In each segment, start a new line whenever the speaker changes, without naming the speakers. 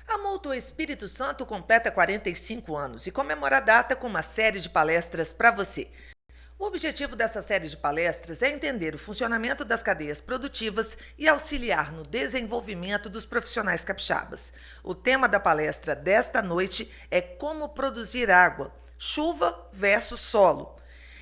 A Multua Espírito Santo completa 45 anos e comemora a data com uma série de palestras para você. O objetivo dessa série de palestras é entender o funcionamento das cadeias produtivas e auxiliar no desenvolvimento dos profissionais capixabas. O tema da palestra desta noite é como produzir água, chuva versus solo.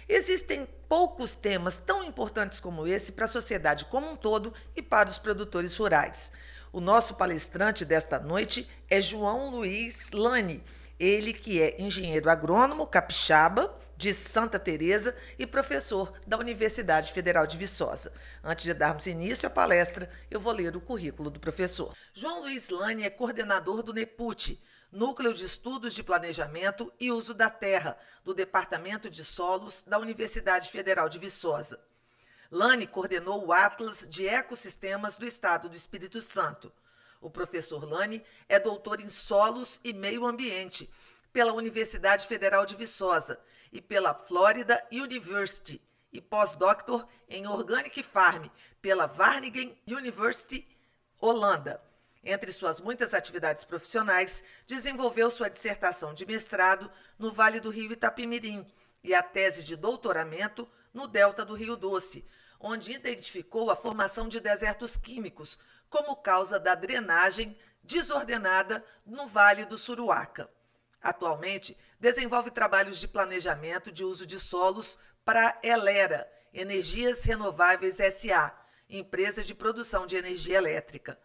Existem poucos temas tão importantes como esse para a sociedade como um todo e para os produtores rurais. O nosso palestrante desta noite é João Luiz Lani, ele que é engenheiro agrônomo capixaba de Santa Teresa e professor da Universidade Federal de Viçosa. Antes de darmos início à palestra, eu vou ler o currículo do professor. João Luiz Lani é coordenador do NEPUT, Núcleo de Estudos de Planejamento e Uso da Terra, do Departamento de Solos da Universidade Federal de Viçosa. Lani coordenou o Atlas de Ecossistemas do Estado do Espírito Santo. O professor Lani é doutor em Solos e Meio Ambiente pela Universidade Federal de Viçosa e pela Florida University e pós-doutor em Organic Farm pela Wageningen University, Holanda. Entre suas muitas atividades profissionais, desenvolveu sua dissertação de mestrado no Vale do Rio Itapemirim e a tese de doutoramento no Delta do Rio Doce, onde identificou a formação de desertos químicos como causa da drenagem desordenada no Vale do Suruaca. Atualmente, desenvolve trabalhos de planejamento de uso de solos para a Elera, Energias Renováveis S.A., empresa de produção de energia elétrica.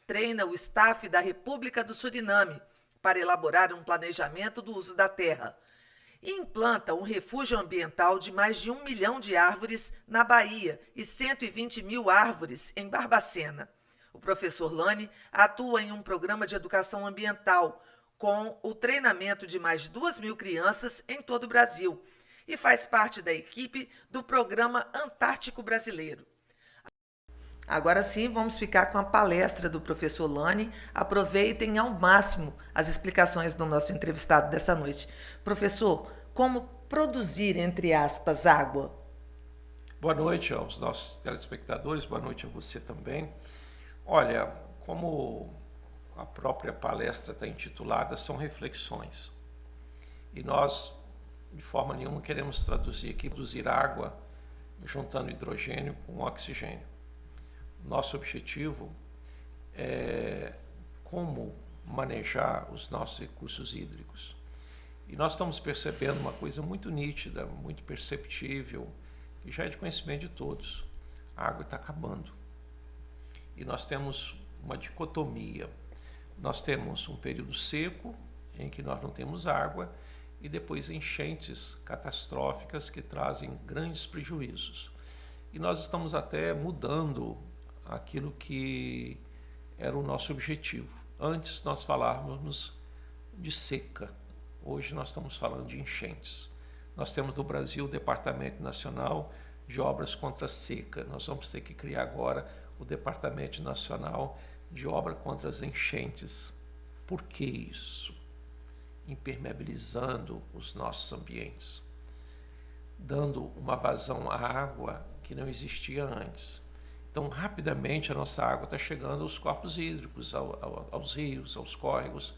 Treina o staff da República do Suriname para elaborar um planejamento do uso da terra. E implanta um refúgio ambiental de mais de 1 milhão de árvores na Bahia e 120 mil árvores em Barbacena. O professor Lani atua em um programa de educação ambiental com o treinamento de mais de 2.000 crianças em todo o Brasil e faz parte da equipe do Programa Antártico Brasileiro. Agora sim, vamos ficar com a palestra do professor Lani. Aproveitem ao máximo as explicações do nosso entrevistado dessa noite. Professor, como produzir, entre aspas, água?
Boa noite aos nossos telespectadores, boa noite a você também. Olha, como a própria palestra está intitulada, são reflexões. E nós, de forma nenhuma, queremos traduzir aqui, produzir água juntando hidrogênio com oxigênio. Nosso objetivo é como manejar os nossos recursos hídricos. E nós estamos percebendo uma coisa muito nítida, muito perceptível, que já é de conhecimento de todos. A água está acabando. E nós temos uma dicotomia. Nós temos um período seco, em que nós não temos água, e depois enchentes catastróficas que trazem grandes prejuízos. E nós estamos até mudando aquilo que era o nosso objetivo. Antes nós falávamos de seca, hoje nós estamos falando de enchentes. Nós temos no Brasil o Departamento Nacional de Obras contra a Seca. Nós vamos ter que criar agora o Departamento Nacional de Obra contra as Enchentes. Por que isso? Impermeabilizando os nossos ambientes, dando uma vazão à água que não existia antes. Então, rapidamente, a nossa água está chegando aos corpos hídricos, aos rios, aos córregos,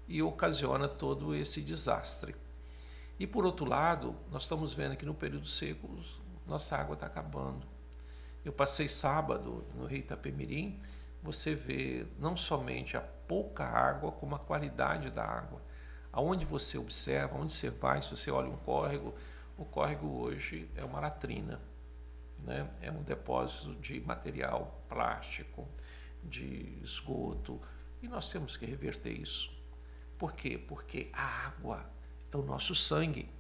e ocasiona todo esse desastre. E, por outro lado, nós estamos vendo que no período seco, nossa água está acabando. Eu passei sábado no Rio Itapemirim, você vê não somente a pouca água, como a qualidade da água. Aonde você observa, onde você vai, se você olha um córrego, o córrego hoje é uma latrina. Né? É um depósito de material plástico, de esgoto, e nós temos que reverter isso. Por quê? Porque a água é o nosso sangue.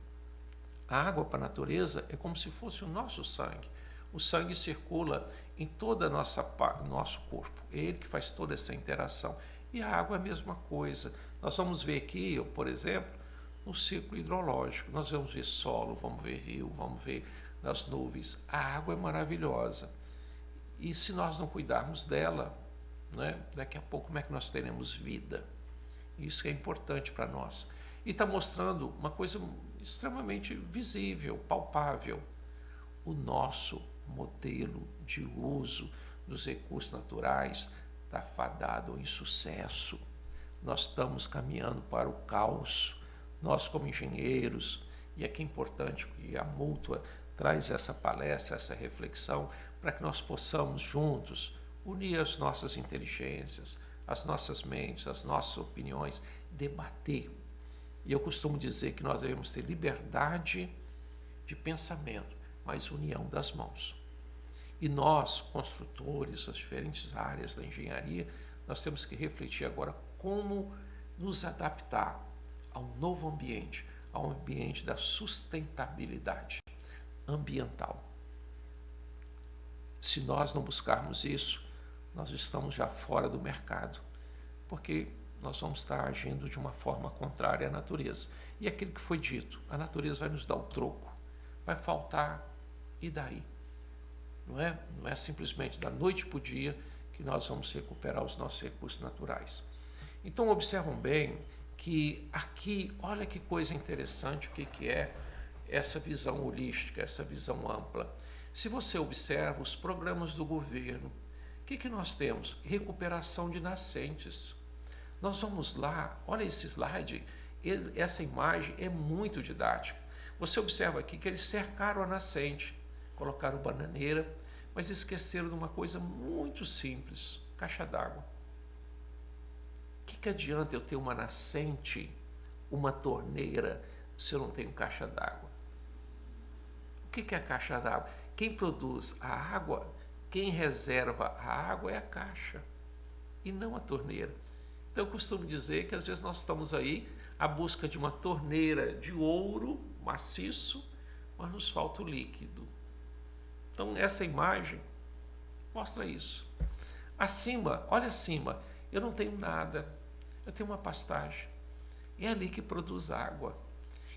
A água para a natureza é como se fosse o nosso sangue. O sangue circula em toda a nosso corpo. É ele que faz toda essa interação. E a água é a mesma coisa. Nós vamos ver aqui, por exemplo, no ciclo hidrológico. Nós vamos ver solo, vamos ver rio, vamos ver nas nuvens. A água é maravilhosa. E se nós não cuidarmos dela, né, daqui a pouco como é que nós teremos vida? Isso é importante para nós. E está mostrando uma coisa extremamente visível, palpável. O nosso modelo de uso dos recursos naturais está fadado ao insucesso. Nós estamos caminhando para o caos. Nós, como engenheiros, e aqui é importante que a Mútua traz essa palestra, essa reflexão, para que nós possamos juntos unir as nossas inteligências, as nossas mentes, as nossas opiniões, debater. E eu costumo dizer que nós devemos ter liberdade de pensamento, mas união das mãos. E nós, construtores das diferentes áreas da engenharia, nós temos que refletir agora como nos adaptar ao novo ambiente, ao ambiente da sustentabilidade ambiental. Se nós não buscarmos isso, nós estamos já fora do mercado, porque nós vamos estar agindo de uma forma contrária à natureza. E aquilo que foi dito, a natureza vai nos dar o troco, vai faltar, e daí? Não é simplesmente da noite para o dia que nós vamos recuperar os nossos recursos naturais. Então observam bem que aqui, olha que coisa interessante, o que é essa visão holística, essa visão ampla. Se você observa os programas do governo, o que nós temos? Recuperação de nascentes. Nós vamos lá, olha esse slide, essa imagem é muito didática. Você observa aqui que eles cercaram a nascente, colocaram bananeira, mas esqueceram de uma coisa muito simples, caixa d'água. O que adianta eu ter uma nascente, uma torneira, se eu não tenho caixa d'água? O que é a caixa d'água? Quem produz a água, quem reserva a água é a caixa, e não a torneira. Então eu costumo dizer que às vezes nós estamos aí à busca de uma torneira de ouro maciço, mas nos falta o líquido. Então essa imagem mostra isso. Acima, olha acima, eu não tenho nada, eu tenho uma pastagem. É ali que produz água.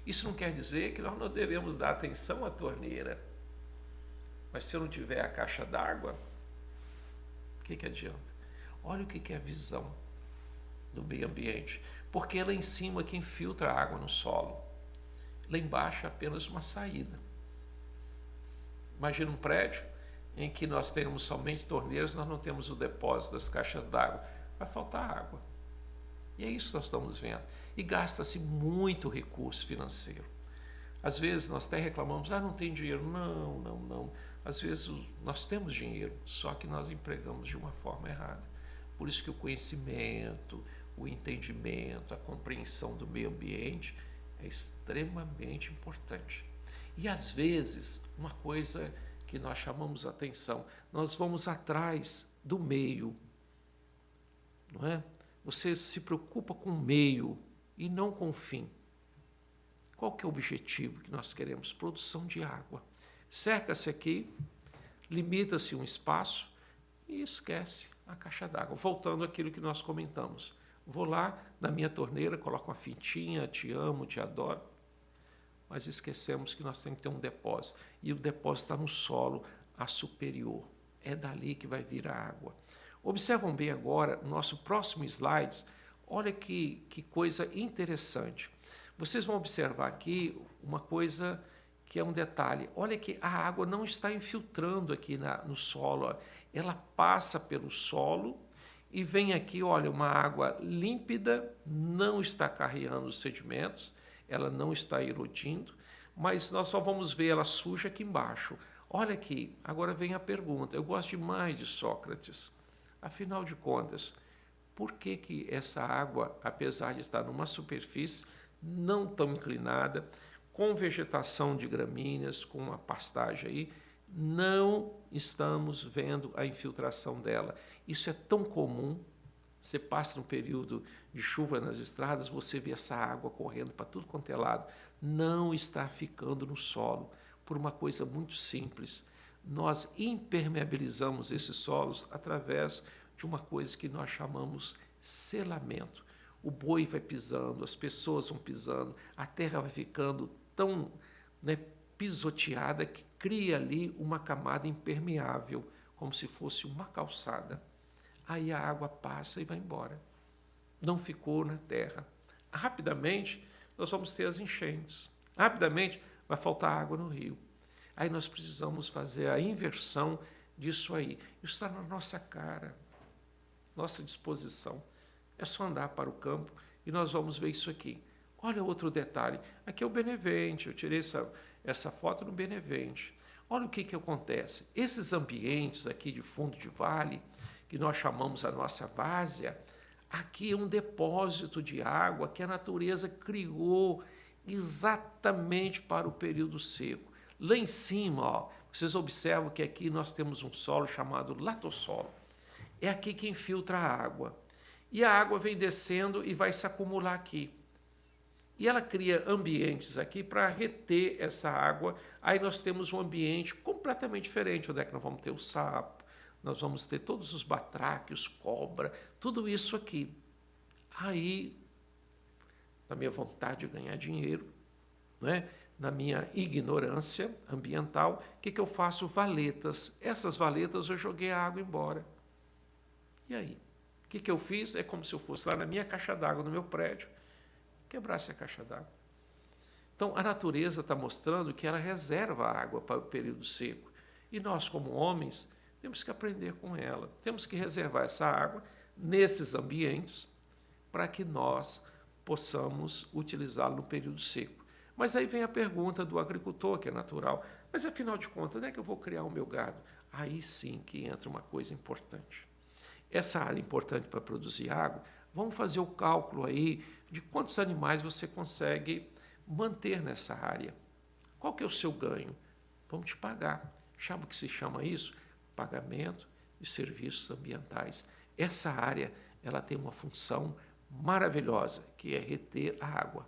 Isso não quer dizer que nós não devemos dar atenção à torneira. Mas se eu não tiver a caixa d'água, o que adianta? Olha o que é a visão do meio ambiente. Porque é lá em cima que infiltra a água no solo. Lá embaixo é apenas uma saída. Imagina um prédio em que nós temos somente torneiras, nós não temos o depósito das caixas d'água. Vai faltar água. E é isso que nós estamos vendo. E gasta-se muito recurso financeiro. Às vezes nós até reclamamos, não tem dinheiro. Não. Às vezes nós temos dinheiro, só que nós empregamos de uma forma errada. Por isso que o conhecimento, o entendimento, a compreensão do meio ambiente é extremamente importante. E às vezes, uma coisa que nós chamamos a atenção, nós vamos atrás do meio, não é? Você se preocupa com o meio e não com o fim. Qual que é o objetivo que nós queremos? Produção de água. Cerca-se aqui, limita-se um espaço e esquece a caixa d'água. Voltando àquilo que nós comentamos. Vou lá na minha torneira, coloco uma fitinha, te amo, te adoro. Mas esquecemos que nós temos que ter um depósito. E o depósito está no solo, a superior. É dali que vai vir a água. Observam bem agora, no nosso próximo slide, olha que coisa interessante. Vocês vão observar aqui uma coisa que é um detalhe. Olha que a água não está infiltrando aqui no solo. Ó. Ela passa pelo solo e vem aqui, olha, uma água límpida, não está carreando os sedimentos, ela não está erodindo, mas nós só vamos ver ela suja aqui embaixo. Olha aqui, agora vem a pergunta. Eu gosto demais de Sócrates. Afinal de contas, por que essa água, apesar de estar numa superfície não tão inclinada, com vegetação de gramíneas, com uma pastagem aí, não estamos vendo a infiltração dela? Isso é tão comum. Você passa no período de chuva nas estradas, você vê essa água correndo para tudo quanto é lado. Não está ficando no solo, por uma coisa muito simples. Nós impermeabilizamos esses solos através de uma coisa que nós chamamos selamento. O boi vai pisando, as pessoas vão pisando, a terra vai ficando tão, né, pisoteada que cria ali uma camada impermeável, como se fosse uma calçada. Aí a água passa e vai embora. Não ficou na terra. Rapidamente nós vamos ter as enchentes. Rapidamente vai faltar água no rio. Aí nós precisamos fazer a inversão disso aí. Isso está na nossa cara, nossa disposição. É só andar para o campo e nós vamos ver isso aqui. Olha outro detalhe. Aqui é o Benevente. Eu tirei essa foto no Benevente. Olha o que acontece. Esses ambientes aqui de fundo de vale, que nós chamamos a nossa várzea, aqui é um depósito de água que a natureza criou exatamente para o período seco. Lá em cima, ó, vocês observam que aqui nós temos um solo chamado latossolo. É aqui que infiltra a água. E a água vem descendo e vai se acumular aqui. E ela cria ambientes aqui para reter essa água. Aí nós temos um ambiente completamente diferente, onde é que nós vamos ter o sapo, nós vamos ter todos os batráquios, cobra, tudo isso aqui. Aí, na minha vontade de ganhar dinheiro, né, na minha ignorância ambiental, o que eu faço? Valetas. Essas valetas eu joguei a água embora. E aí? O que eu fiz? É como se eu fosse lá na minha caixa d'água, no meu prédio, quebrasse a caixa d'água. Então, a natureza está mostrando que ela reserva a água para o período seco. E nós, como homens, temos que aprender com ela. Temos que reservar essa água nesses ambientes para que nós possamos utilizá-la no período seco. Mas aí vem a pergunta do agricultor, que é natural. Mas, afinal de contas, onde é que eu vou criar o meu gado? Aí sim que entra uma coisa importante. Essa área importante para produzir água, vamos fazer o cálculo aí de quantos animais você consegue manter nessa área. Qual que é o seu ganho? Vamos te pagar. Sabe o que se chama isso? Pagamento de serviços ambientais. Essa área, ela tem uma função maravilhosa, que é reter a água.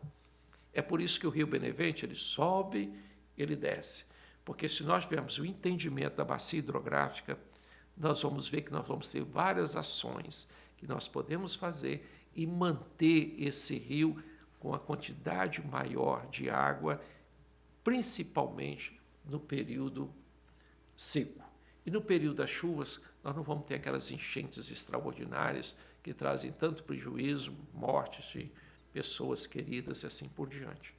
É por isso que o Rio Benevente, ele sobe, ele desce. Porque se nós tivermos o entendimento da bacia hidrográfica, nós vamos ver que nós vamos ter várias ações que nós podemos fazer e manter esse rio com a quantidade maior de água, principalmente no período seco. E no período das chuvas, nós não vamos ter aquelas enchentes extraordinárias que trazem tanto prejuízo, mortes de pessoas queridas e assim por diante.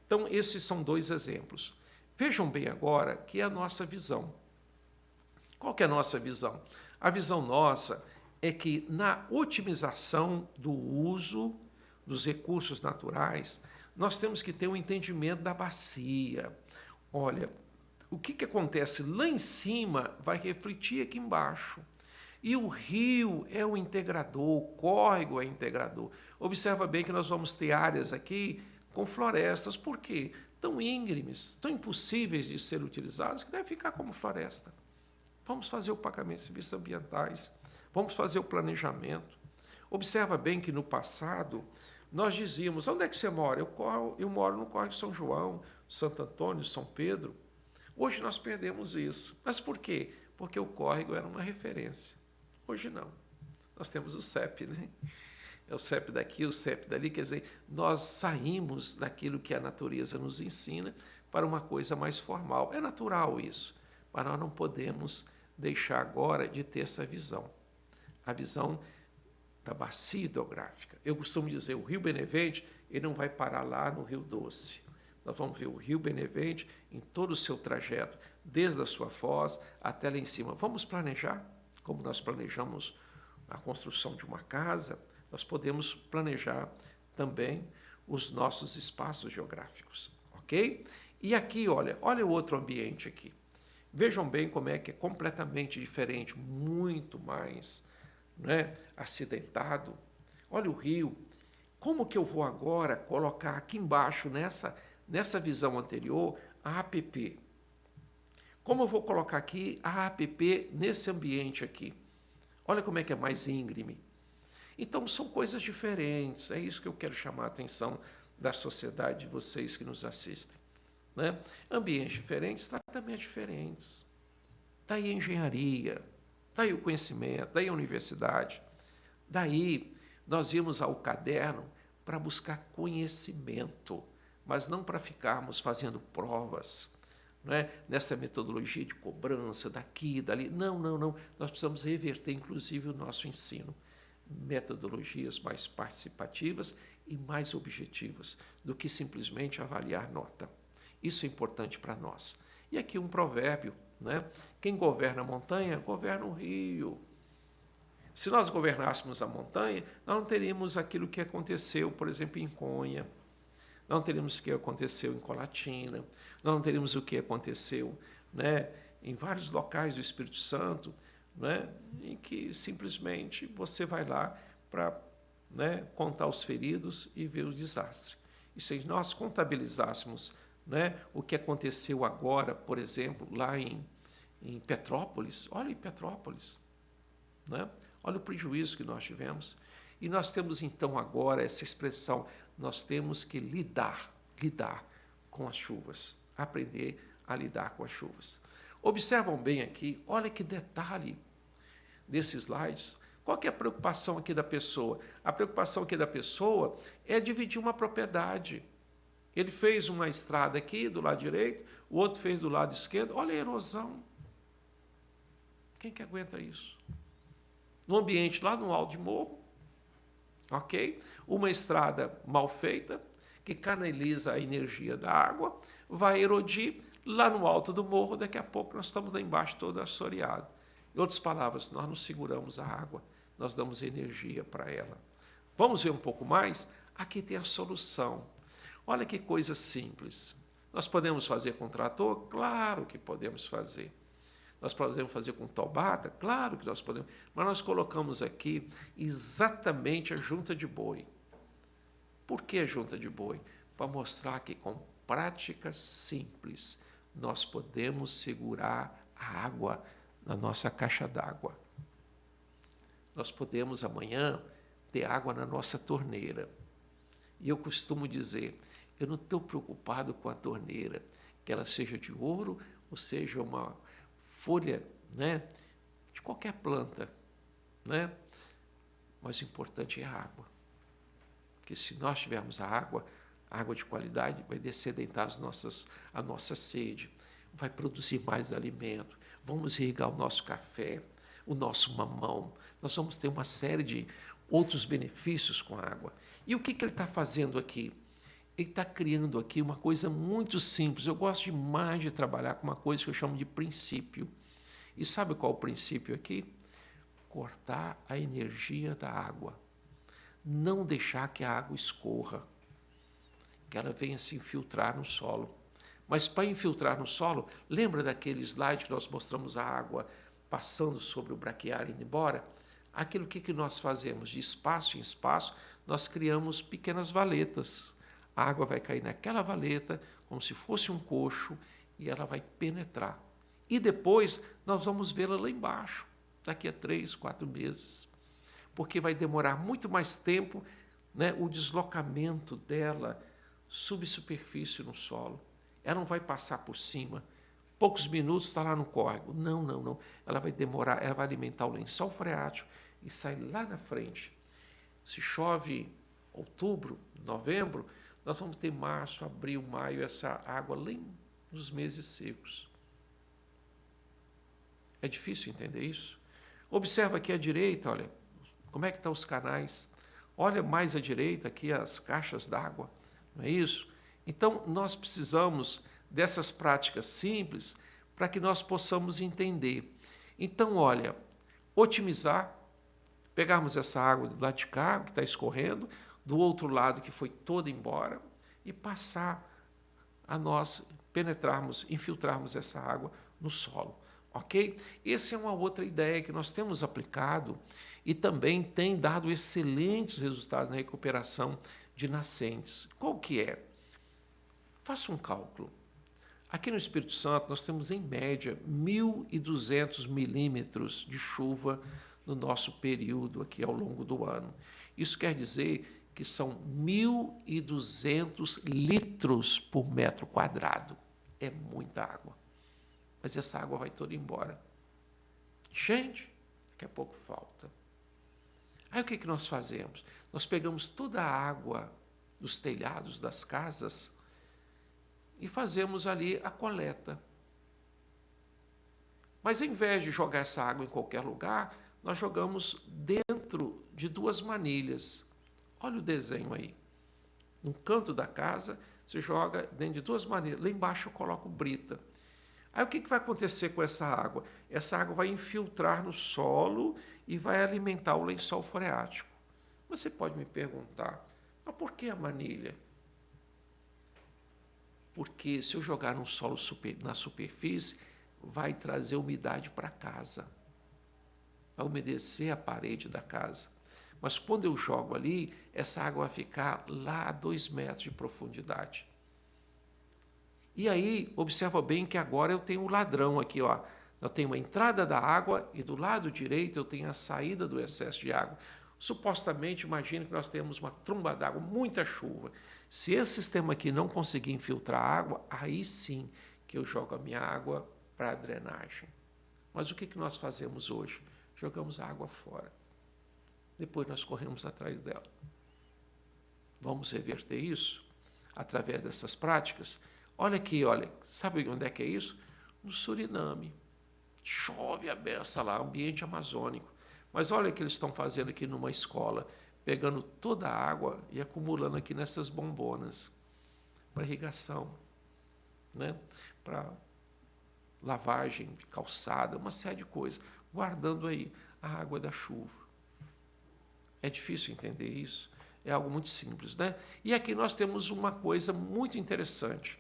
Então, esses são dois exemplos. Vejam bem agora que é a nossa visão. Qual que é a nossa visão? A visão nossa é que na otimização do uso dos recursos naturais, nós temos que ter um entendimento da bacia. Olha, o que acontece lá em cima vai refletir aqui embaixo. E o rio é o integrador, o córrego é o integrador. Observa bem que nós vamos ter áreas aqui com florestas. Por quê? Tão íngremes, tão impossíveis de ser utilizadas, que devem ficar como floresta. Vamos fazer o pagamento de serviços ambientais, vamos fazer o planejamento. Observa bem que no passado nós dizíamos, onde é que você mora? Eu moro no Córrego São João, Santo Antônio, São Pedro. Hoje nós perdemos isso. Mas por quê? Porque o córrego era uma referência. Hoje não. Nós temos o CEP, né? É o CEP daqui, o CEP dali. Quer dizer, nós saímos daquilo que a natureza nos ensina para uma coisa mais formal. É natural isso, mas nós não podemos deixar agora de ter essa visão. A visão da bacia hidrográfica. Eu costumo dizer, o Rio Benevente, ele não vai parar lá no Rio Doce. Nós vamos ver o Rio Benevente em todo o seu trajeto, desde a sua foz até lá em cima. Vamos planejar, como nós planejamos a construção de uma casa, nós podemos planejar também os nossos espaços geográficos, ok? E aqui, olha o outro ambiente aqui. Vejam bem como é que é completamente diferente, muito mais, né, acidentado. Olha o rio. Como que eu vou agora colocar aqui embaixo, nessa visão anterior, a APP? Como eu vou colocar aqui a APP nesse ambiente aqui? Olha como é que é mais íngreme. Então, são coisas diferentes. É isso que eu quero chamar a atenção da sociedade, de vocês que nos assistem. Né? Ambientes diferentes, tratamentos diferentes. Daí a engenharia, daí o conhecimento, daí a universidade, daí Nós íamos ao caderno para buscar conhecimento, mas não para ficarmos fazendo provas, não é? Nessa metodologia de cobrança daqui e dali. Não, não, não. Nós precisamos reverter, inclusive, o nosso ensino. Metodologias mais participativas e mais objetivas do que simplesmente avaliar nota. Isso é importante para nós. E aqui um provérbio, né? Quem governa a montanha, governa o rio. Se nós governássemos a montanha, nós não teríamos aquilo que aconteceu, por exemplo, em Conha, não teríamos o que aconteceu em Colatina, nós não teríamos o que aconteceu, né, em vários locais do Espírito Santo, né, em que simplesmente você vai lá para, né, contar os feridos e ver o desastre. E se nós contabilizássemos, né, o que aconteceu agora, por exemplo, lá em Petrópolis, olha em Petrópolis, né? Olha o prejuízo que nós tivemos. E nós temos então agora essa expressão, nós temos que lidar com as chuvas, aprender a lidar com as chuvas. Observam bem aqui, olha que detalhe desses slides. Qual que é a preocupação aqui da pessoa? A preocupação aqui da pessoa é dividir uma propriedade. Ele fez uma estrada aqui do lado direito, o outro fez do lado esquerdo. Olha a erosão. Quem que aguenta isso? No ambiente lá no alto de morro, ok? Uma estrada mal feita, que canaliza a energia da água, vai erodir lá no alto do morro, daqui a pouco nós estamos lá embaixo todo assoreado. Em outras palavras, nós não seguramos a água, nós damos energia para ela. Vamos ver um pouco mais? Aqui tem a solução. Olha que coisa simples. Nós podemos fazer com trator? Claro que podemos fazer. Nós podemos fazer com tobata? Claro que nós podemos. Mas nós colocamos aqui exatamente a junta de boi. Por que a junta de boi? Para mostrar que com práticas simples nós podemos segurar a água na nossa caixa d'água. Nós podemos amanhã ter água na nossa torneira. E eu costumo dizer, eu não estou preocupado com a torneira, que ela seja de ouro ou seja uma folha, né, de qualquer planta, né? Mas o importante é a água. Porque se nós tivermos a água de qualidade, vai descedentar a nossa sede, vai produzir mais alimento, vamos irrigar o nosso café, o nosso mamão, nós vamos ter uma série de outros benefícios com a água. E o que ele está fazendo aqui? Ele está criando aqui uma coisa muito simples. Eu gosto demais de trabalhar com uma coisa que eu chamo de princípio. E sabe qual é o princípio aqui? Cortar a energia da água. Não deixar que a água escorra, que ela venha se infiltrar no solo. Mas para infiltrar no solo, lembra daquele slide que nós mostramos a água passando sobre o braquiário e indo embora? Aquilo que nós fazemos de espaço em espaço, nós criamos pequenas valetas. A água vai cair naquela valeta, como se fosse um coxo, e ela vai penetrar. E depois nós vamos vê-la lá embaixo, daqui a 3, 4 meses. Porque vai demorar muito mais tempo, né, o deslocamento dela subsuperfície no solo. Ela não vai passar por cima. Poucos minutos está lá no córrego. Não, não, não. Ela vai demorar, ela vai alimentar o lençol freático e sai lá na frente. Se chove outubro, novembro, nós vamos ter março, abril, maio, essa água lá nos meses secos. É difícil entender isso? Observa aqui à direita, olha, como é que estão os canais. Olha mais à direita aqui as caixas d'água, não é isso? Então, nós precisamos dessas práticas simples para que nós possamos entender. Então, olha, otimizar, pegarmos essa água do lado de cá, que está escorrendo, do outro lado que foi toda embora, e passar a nós penetrarmos, infiltrarmos essa água no solo. Ok? Essa é uma outra ideia que nós temos aplicado e também tem dado excelentes resultados na recuperação de nascentes. Qual que é? Faça um cálculo. Aqui no Espírito Santo nós temos em média 1.200 milímetros de chuva no nosso período aqui ao longo do ano. Isso quer dizer que são 1.200 litros por metro quadrado. É muita água. Mas essa água vai toda embora. Gente, daqui a pouco falta. Aí o que nós fazemos? Nós pegamos toda a água dos telhados das casas e fazemos ali a coleta. Mas em vez de jogar essa água em qualquer lugar, nós jogamos dentro de 2 manilhas. Olha o desenho aí. No canto da casa, você joga dentro de 2 manilhas. Lá embaixo eu coloco brita. Aí o que vai acontecer com essa água? Essa água vai infiltrar no solo e vai alimentar o lençol freático. Você pode me perguntar, mas por que a manilha? Porque se eu jogar no solo na superfície, vai trazer umidade para casa. Vai umedecer a parede da casa. Mas quando eu jogo ali, essa água vai ficar lá a 2 metros de profundidade. E aí, observa bem que agora eu tenho o ladrão aqui, ó. Eu tenho a entrada da água e do lado direito eu tenho a saída do excesso de água. Supostamente, imagine que nós temos uma tromba d'água, muita chuva. Se esse sistema aqui não conseguir infiltrar água, aí sim que eu jogo a minha água para a drenagem. Mas o que nós fazemos hoje? Jogamos a água fora. Depois nós corremos atrás dela. Vamos reverter isso através dessas práticas? Olha aqui, olha, sabe onde é que é isso? No Suriname. Chove a beça lá, ambiente amazônico. Mas olha o que eles estão fazendo aqui numa escola, pegando toda a água e acumulando aqui nessas bombonas para irrigação, né? Para lavagem de calçada, uma série de coisas, guardando aí a água da chuva. É difícil entender isso? É algo muito simples, né? E aqui nós temos uma coisa muito interessante.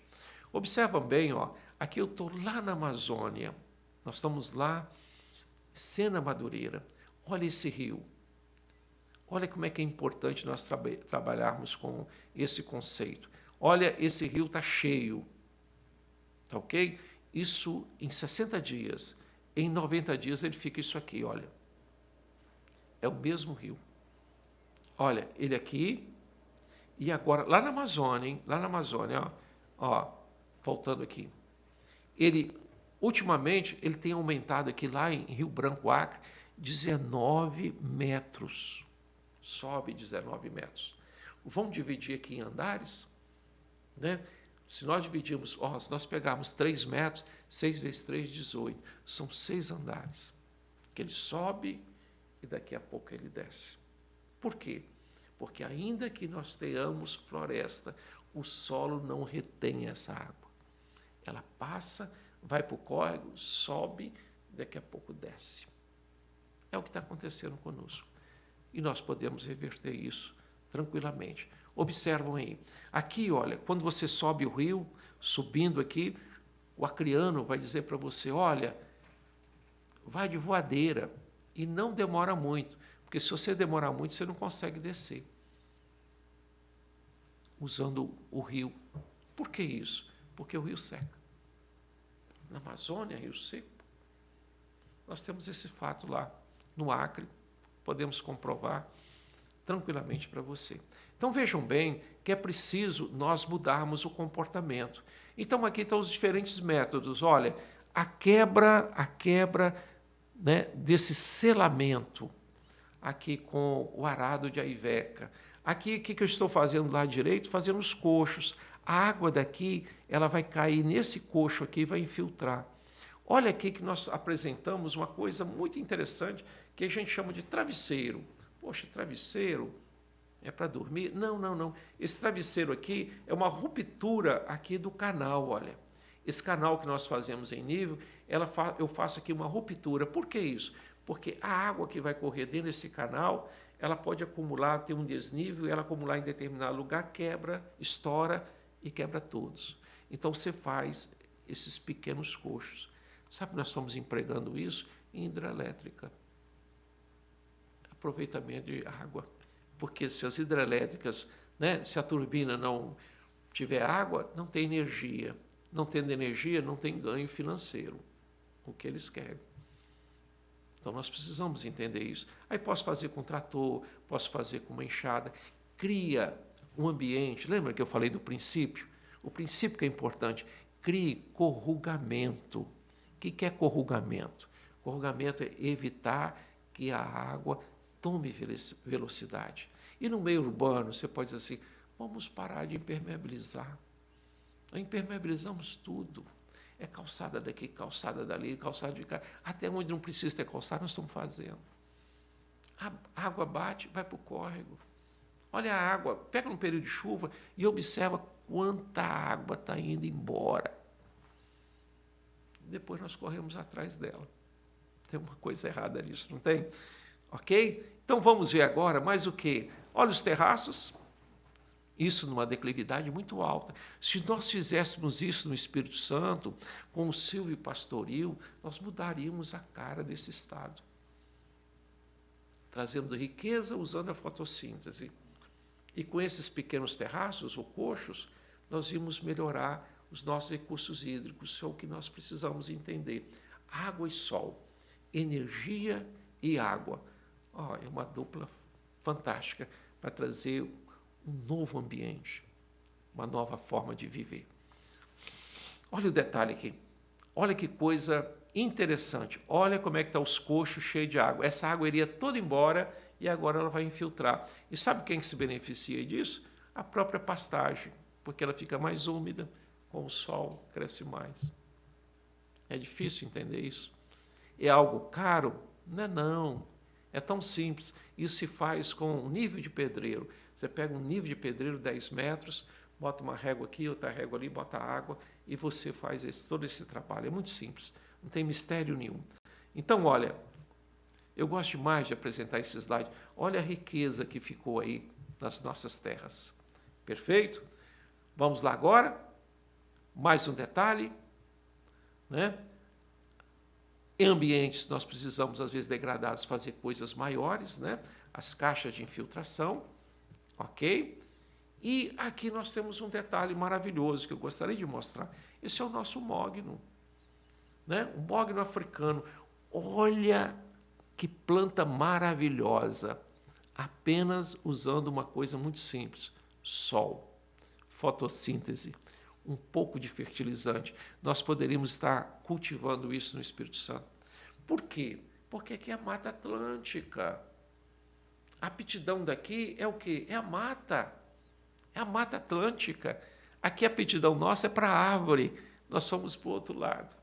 Observa bem, ó, aqui eu estou lá na Amazônia, nós estamos lá, Sena Madureira. Olha esse rio. Olha como é que é importante nós trabalharmos com esse conceito. Olha, esse rio está cheio. Tá ok? Isso em 60 dias. Em 90 dias ele fica isso aqui, olha. É o mesmo rio. Olha, ele aqui e agora, lá na Amazônia, hein? Lá na Amazônia, ó, faltando aqui. Ele, ultimamente, ele tem aumentado aqui lá em Rio Branco, Acre, 19 metros. Sobe 19 metros. Vamos dividir aqui em andares, né? Se nós dividirmos, se nós pegarmos 3 metros, 6 vezes 3, 18. São 6 andares. Que ele sobe e daqui a pouco ele desce. Por quê? Porque ainda que nós tenhamos floresta, o solo não retém essa água. Ela passa, vai para o córrego, sobe, daqui a pouco desce. É o que está acontecendo conosco. E nós podemos reverter isso tranquilamente. Observam aí. Aqui, olha, quando você sobe o rio, subindo aqui, o acriano vai dizer para você, olha, vai de voadeira e não demora muito, porque se você demorar muito, você não consegue descer. Usando o rio. Por que isso? Porque o rio seca. Na Amazônia, rio seco. Nós temos esse fato lá no Acre, podemos comprovar tranquilamente para você. Então vejam bem que é preciso nós mudarmos o comportamento. Então aqui estão os diferentes métodos. Olha, a quebra, né, desse selamento aqui com o arado de aiveca. Aqui, o que eu estou fazendo lá direito? Fazendo os coxos. A água daqui, ela vai cair nesse coxo aqui e vai infiltrar. Olha aqui que nós apresentamos uma coisa muito interessante que a gente chama de travesseiro. Poxa, travesseiro é para dormir? Não. Esse travesseiro aqui é uma ruptura aqui do canal, olha. Esse canal que nós fazemos em nível, eu faço aqui uma ruptura. Por que isso? Porque a água que vai correr dentro desse canal, ela pode acumular, ter um desnível, ela acumular em determinado lugar, quebra, estoura e quebra todos. Então você faz esses pequenos coxos. Sabe, nós estamos empregando isso em hidrelétrica. Aproveitamento de água. Porque se as hidrelétricas, né, se a turbina não tiver água, não tem energia. Não tendo energia, não tem ganho financeiro. O que eles querem. Então nós precisamos entender isso. Aí posso fazer com trator, posso fazer com uma enxada. Cria um ambiente. Lembra que eu falei do princípio? O princípio que é importante. Crie corrugamento. O que é corrugamento? Corrugamento é evitar que a água tome velocidade. E no meio urbano, você pode dizer assim, vamos parar de impermeabilizar. Nós impermeabilizamos tudo. É calçada daqui, calçada dali, calçada de cá. Até onde não precisa ter calçada, nós estamos fazendo. A água bate, vai para o córrego. Olha a água, pega um período de chuva e observa quanta água está indo embora. Depois nós corremos atrás dela. Tem uma coisa errada nisso, não tem? Ok? Então vamos ver agora mais o quê? Olha os terraços. Isso numa declividade muito alta. Se nós fizéssemos isso no Espírito Santo, com o Silvio Pastoril, nós mudaríamos a cara desse estado. Trazendo riqueza usando a fotossíntese. E com esses pequenos terraços ou coxos, nós íamos melhorar os nossos recursos hídricos, isso é o que nós precisamos entender. Água e sol, energia e água. É uma dupla fantástica para trazer um novo ambiente, uma nova forma de viver. Olha o detalhe aqui. Olha que coisa interessante. Olha como é que estão os coxos cheios de água. Essa água iria toda embora e agora ela vai infiltrar. E sabe quem que se beneficia disso? A própria pastagem, porque ela fica mais úmida, com o sol cresce mais. É difícil entender isso. É algo caro? Não. É tão simples. Isso se faz com um nível de pedreiro. Você pega um nível de pedreiro 10 metros, bota uma régua aqui, outra régua ali, bota água e você faz todo esse trabalho. É muito simples, não tem mistério nenhum. Então, olha, eu gosto demais de apresentar esse slide. Olha a riqueza que ficou aí nas nossas terras. Perfeito? Vamos lá agora. Mais um detalhe, né? Em ambientes nós precisamos, às vezes, degradados, fazer coisas maiores, né? As caixas de infiltração, ok? E aqui nós temos um detalhe maravilhoso que eu gostaria de mostrar. Esse é o nosso mogno, né? O mogno africano. Olha que planta maravilhosa, apenas usando uma coisa muito simples, sol, fotossíntese, um pouco de fertilizante. Nós poderíamos estar cultivando isso no Espírito Santo. Por quê? Porque aqui é a Mata Atlântica. A aptidão daqui é o quê? É a mata. É a Mata Atlântica. Aqui a aptidão nossa é para a árvore. Nós somos para o outro lado.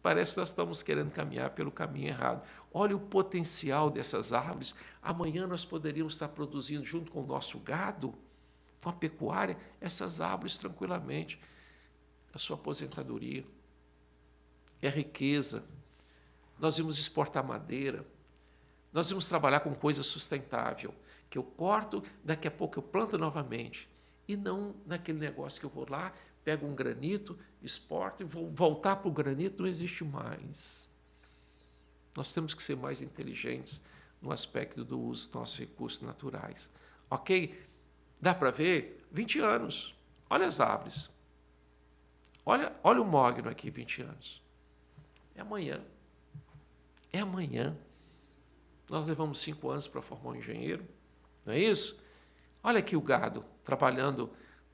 Parece que nós estamos querendo caminhar pelo caminho errado. Olha o potencial dessas árvores. Amanhã nós poderíamos estar produzindo, junto com o nosso gado, com a pecuária, essas árvores tranquilamente. A sua aposentadoria. É riqueza. Nós vamos exportar madeira. Nós vamos trabalhar com coisa sustentável, que eu corto, daqui a pouco eu planto novamente. E não naquele negócio que eu vou lá, pego um granito, exporto e vou voltar para o granito, não existe mais. Nós temos que ser mais inteligentes no aspecto do uso dos nossos recursos naturais. Ok? Dá para ver? 20 anos. Olha as árvores. Olha o mogno aqui, 20 anos. É amanhã. É amanhã. Nós levamos 5 anos para formar um engenheiro, não é isso? Olha aqui o gado trabalhando,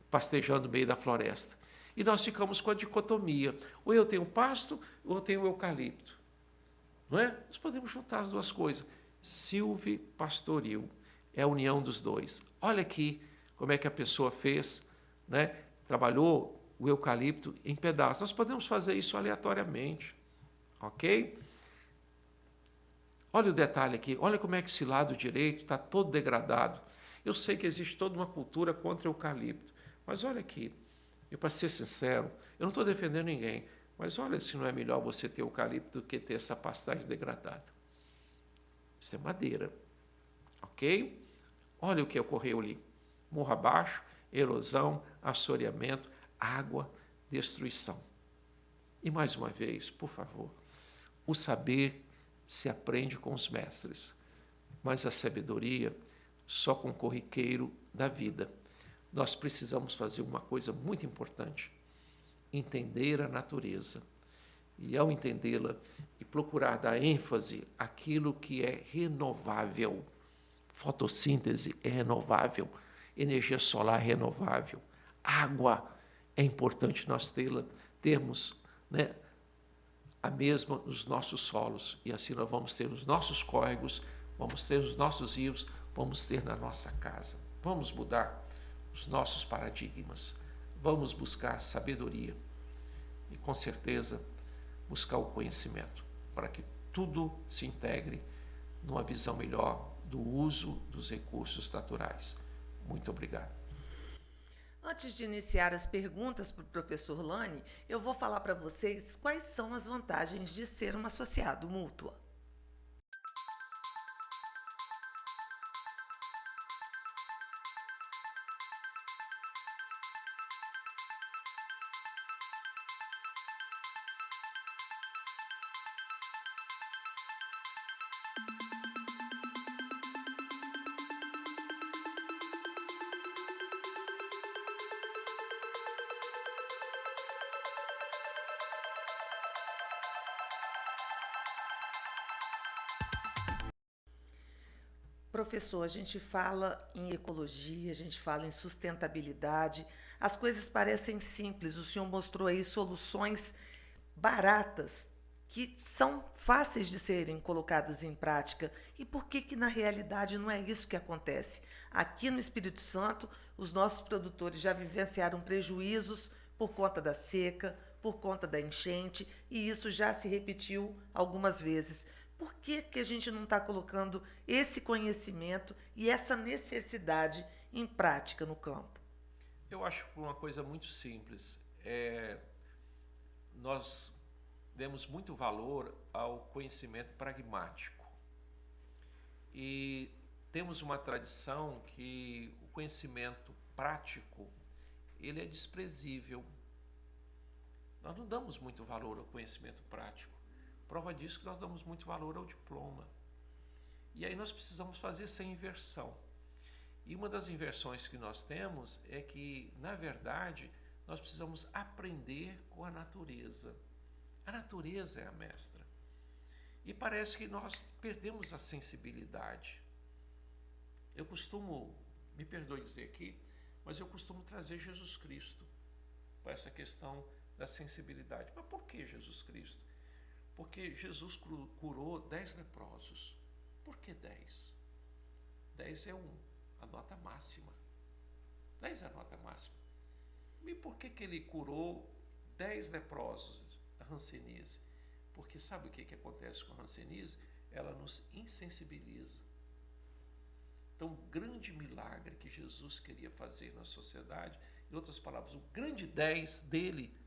pastejando no meio da floresta. E nós ficamos com a dicotomia. Ou eu tenho pasto, ou eu tenho eucalipto. Não é? Nós podemos juntar as duas coisas. Silvipastoril é a união dos dois. Olha aqui como é que a pessoa fez, né? Trabalhou o eucalipto em pedaços. Nós podemos fazer isso aleatoriamente, ok? Olha o detalhe aqui, olha como é que esse lado direito está todo degradado. Eu sei que existe toda uma cultura contra o eucalipto, mas olha aqui, e para ser sincero, eu não estou defendendo ninguém, mas olha se não é melhor você ter eucalipto do que ter essa pastagem degradada. Isso é madeira, ok? Olha o que ocorreu ali, morro abaixo, erosão, assoreamento, água, destruição. E mais uma vez, por favor, o saber se aprende com os mestres, mas a sabedoria só com o corriqueiro da vida. Nós precisamos fazer uma coisa muito importante, entender a natureza. E ao entendê-la e procurar dar ênfase àquilo que é renovável. Fotossíntese é renovável, energia solar é renovável, água é importante nós termos, né, a mesma nos nossos solos, e assim nós vamos ter os nossos córregos vamos ter nos nossos rios, vamos ter na nossa casa. Vamos mudar os nossos paradigmas, vamos buscar sabedoria e, com certeza, buscar o conhecimento para que tudo se integre numa visão melhor do uso dos recursos naturais. Muito obrigado.
Antes de iniciar as perguntas para o professor Lane, eu vou falar para vocês quais são as vantagens de ser um associado mútuo. Professor, a gente fala em ecologia, a gente fala em sustentabilidade, as coisas parecem simples, o senhor mostrou aí soluções baratas que são fáceis de serem colocadas em prática. E por que que na realidade não é isso que acontece? Aqui no Espírito Santo, os nossos produtores já vivenciaram prejuízos por conta da seca, por conta da enchente, e isso já se repetiu algumas vezes. Por que que a gente não está colocando esse conhecimento e essa necessidade em prática no campo?
Eu acho por uma coisa muito simples. Nós demos muito valor ao conhecimento pragmático. E temos uma tradição que o conhecimento prático, ele é desprezível. Nós não damos muito valor ao conhecimento prático. Prova disso que nós damos muito valor ao diploma. E aí nós precisamos fazer essa inversão. E uma das inversões que nós temos é que, na verdade, nós precisamos aprender com a natureza. A natureza é a mestra. E parece que nós perdemos a sensibilidade. Eu costumo, me perdoe dizer aqui, mas eu costumo trazer Jesus Cristo para essa questão da sensibilidade. Mas por que Jesus Cristo? Porque Jesus curou 10 leprosos. Por que 10? 10 é a nota máxima. 10 é a nota máxima. E por que que ele curou 10 leprosos da hanseníase? Porque sabe o que acontece com a hanseníase? Ela nos insensibiliza. Então, o grande milagre que Jesus queria fazer na sociedade, em outras palavras, o grande 10 dele,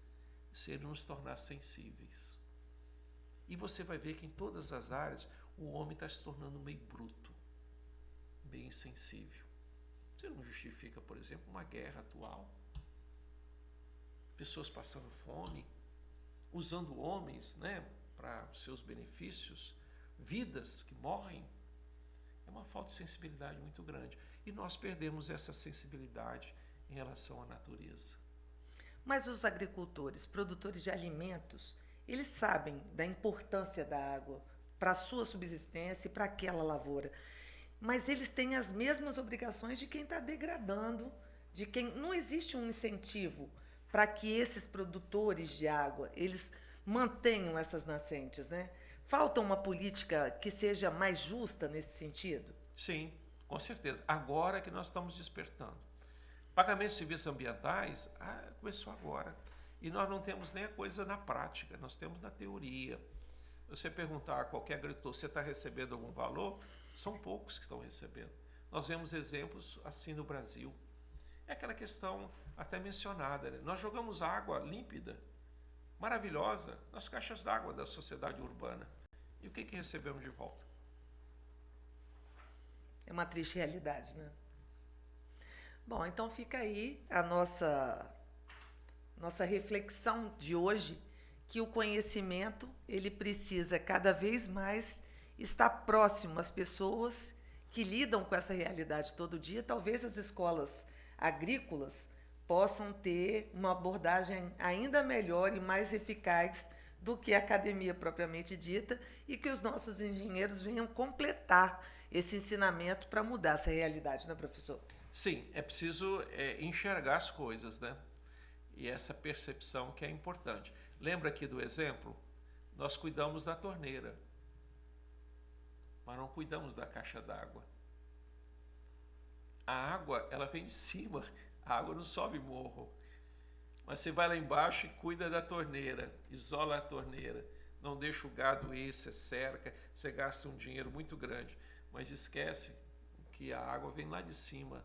seria nos tornar sensíveis. E você vai ver que em todas as áreas o homem está se tornando meio bruto, meio insensível. Você não justifica, por exemplo, uma guerra atual. Pessoas passando fome, usando homens, né, para seus benefícios, vidas que morrem. É uma falta de sensibilidade muito grande. E nós perdemos essa sensibilidade em relação à natureza.
Mas os agricultores, produtores de alimentos, eles sabem da importância da água para a sua subsistência e para aquela lavoura. Mas eles têm as mesmas obrigações de quem está degradando, de quem não existe um incentivo para que esses produtores de água eles mantenham essas nascentes, né? Falta uma política que seja mais justa nesse sentido?
Sim, com certeza. Agora que nós estamos despertando. Pagamento de serviços ambientais começou agora. E nós não temos nem a coisa na prática, nós temos na teoria. Você perguntar a qualquer agricultor, você está recebendo algum valor? São poucos que estão recebendo. Nós vemos exemplos assim no Brasil. É aquela questão até mencionada, né? Nós jogamos água límpida, maravilhosa, nas caixas d'água da sociedade urbana. E o que recebemos de volta?
É uma triste realidade, né? Bom, então fica aí a nossa reflexão de hoje, que o conhecimento ele precisa cada vez mais estar próximo às pessoas que lidam com essa realidade todo dia. Talvez as escolas agrícolas possam ter uma abordagem ainda melhor e mais eficaz do que a academia propriamente dita, e que os nossos engenheiros venham completar esse ensinamento para mudar essa realidade, né, professor?
Sim, é preciso enxergar as coisas, né? E essa percepção que é importante. Lembra aqui do exemplo? Nós cuidamos da torneira. mas não cuidamos da caixa d'água. A água, ela vem de cima, a água não sobe morro. Mas você vai lá embaixo e cuida da torneira, isola a torneira, não deixa o gado ir, você cerca, você gasta um dinheiro muito grande, mas esquece que a água vem lá de cima.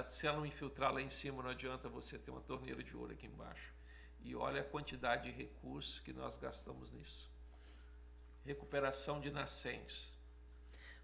Se ela não infiltrar lá em cima, não adianta você ter uma torneira de ouro aqui embaixo. E olha a quantidade de recursos que nós gastamos nisso. Recuperação de nascentes.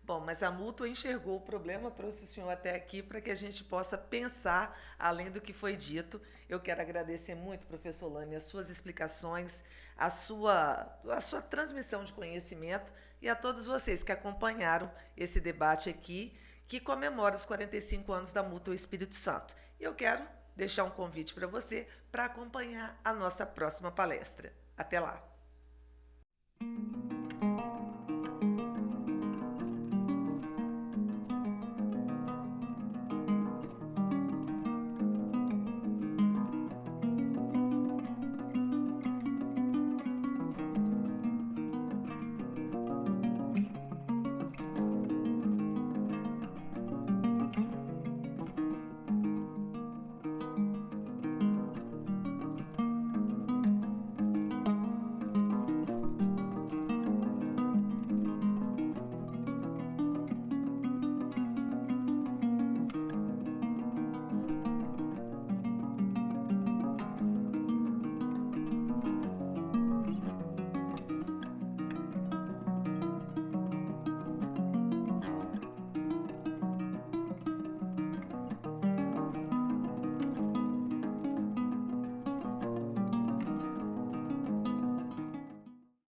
Bom, mas a Mútua enxergou o problema, trouxe o senhor até aqui para que a gente possa pensar além do que foi dito. Eu quero agradecer muito, professor Lane, as suas explicações, a sua transmissão de conhecimento e a todos vocês que acompanharam esse debate aqui, que comemora os 45 anos da Mútua Espírito Santo. E eu quero deixar um convite para você para acompanhar a nossa próxima palestra. Até lá!